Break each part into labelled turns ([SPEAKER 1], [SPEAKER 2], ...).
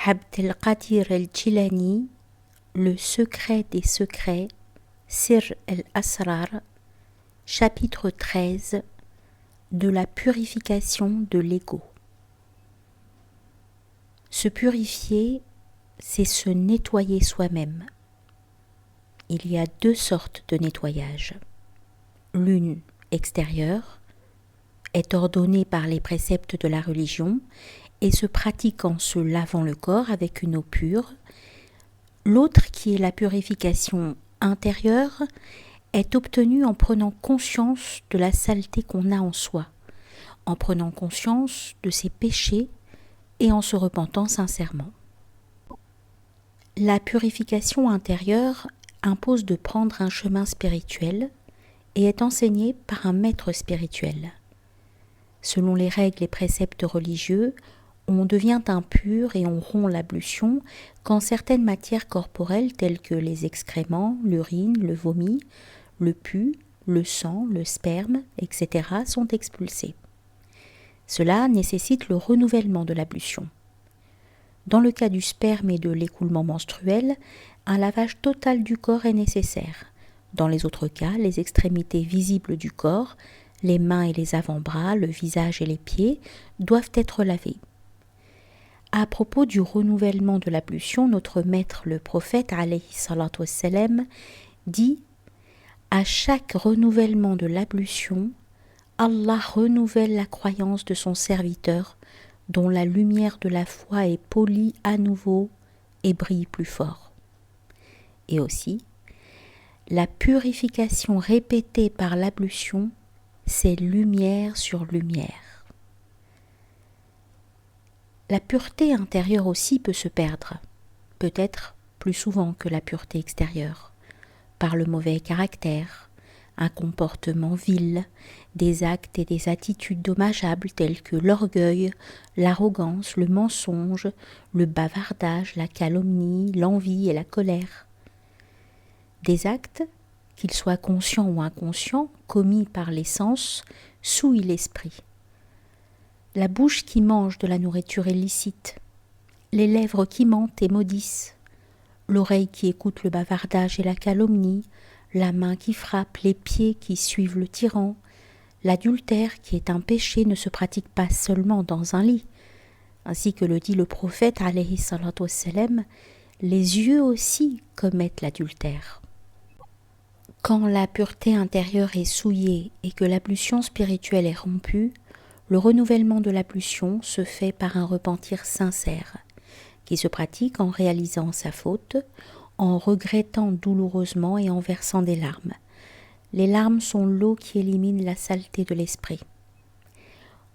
[SPEAKER 1] Abdelkadir el-Jilani, Le secret des secrets, Sir el-Asrar, chapitre 13, de la purification de l'ego. Se purifier, c'est se nettoyer soi-même. Il y a deux sortes de nettoyage. L'une, extérieure, est ordonnée par les préceptes de la religion et se pratique en se lavant le corps avec une eau pure. L'autre, qui est la purification intérieure, est obtenue en prenant conscience de la saleté qu'on a en soi, en prenant conscience de ses péchés et en se repentant sincèrement. La purification intérieure impose de prendre un chemin spirituel et est enseignée par un maître spirituel. Selon les règles et préceptes religieux, on devient impur et on rompt l'ablution quand certaines matières corporelles telles que les excréments, l'urine, le vomi, le pus, le sang, le sperme, etc. sont expulsés. Cela nécessite le renouvellement de l'ablution. Dans le cas du sperme et de l'écoulement menstruel, un lavage total du corps est nécessaire. Dans les autres cas, les extrémités visibles du corps, les mains et les avant-bras, le visage et les pieds, doivent être lavés. À propos du renouvellement de l'ablution, notre maître, le prophète, alayhi salatu wassalam, dit « À chaque renouvellement de l'ablution, Allah renouvelle la croyance de son serviteur, dont la lumière de la foi est polie à nouveau et brille plus fort. » Et aussi, la purification répétée par l'ablution, c'est lumière sur lumière. La pureté intérieure aussi peut se perdre, peut-être plus souvent que la pureté extérieure, par le mauvais caractère, un comportement vil, des actes et des attitudes dommageables tels que l'orgueil, l'arrogance, le mensonge, le bavardage, la calomnie, l'envie et la colère. Des actes, qu'ils soient conscients ou inconscients, commis par les sens, souillent l'esprit. La bouche qui mange de la nourriture illicite, les lèvres qui mentent et maudissent, l'oreille qui écoute le bavardage et la calomnie, la main qui frappe, les pieds qui suivent le tyran. L'adultère, qui est un péché, ne se pratique pas seulement dans un lit. Ainsi que le dit le prophète, alayhi salatu wassalam, les yeux aussi commettent l'adultère. Quand la pureté intérieure est souillée et que l'ablution spirituelle est rompue, le renouvellement de l'ablution se fait par un repentir sincère, qui se pratique en réalisant sa faute, en regrettant douloureusement et en versant des larmes. Les larmes sont l'eau qui élimine la saleté de l'esprit.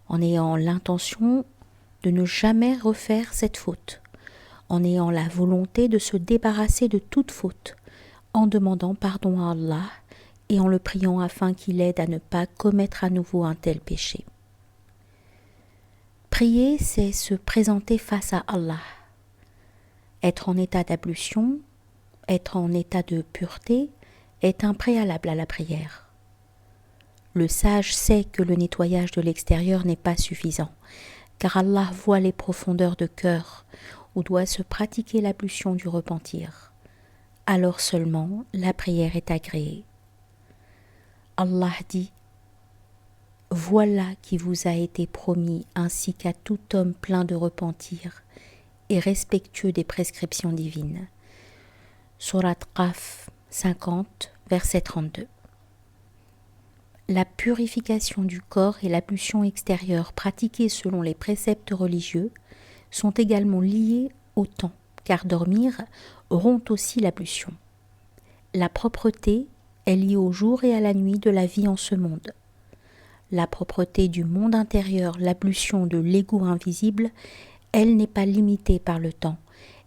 [SPEAKER 1] En ayant l'intention de ne jamais refaire cette faute, en ayant la volonté de se débarrasser de toute faute, en demandant pardon à Allah et en le priant afin qu'il aide à ne pas commettre à nouveau un tel péché. Prier, c'est se présenter face à Allah. Être en état d'ablution, être en état de pureté, est un préalable à la prière. Le sage sait que le nettoyage de l'extérieur n'est pas suffisant, car Allah voit les profondeurs de cœur où doit se pratiquer l'ablution du repentir. Alors seulement la prière est agréée. Allah dit « Voilà qui vous a été promis ainsi qu'à tout homme plein de repentir et respectueux des prescriptions divines. » Surat Qaf 50, verset 32. La purification du corps et l'ablution extérieure pratiquées selon les préceptes religieux sont également liées au temps, car dormir rompt aussi l'ablution. La propreté est liée au jour et à la nuit de la vie en ce monde. La propreté du monde intérieur, l'ablution de l'ego invisible, elle n'est pas limitée par le temps.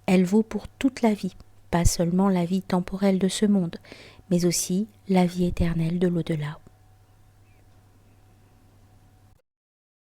[SPEAKER 1] Elle vaut pour toute la vie, pas seulement la vie temporelle de ce monde, mais aussi la vie éternelle de l'au-delà.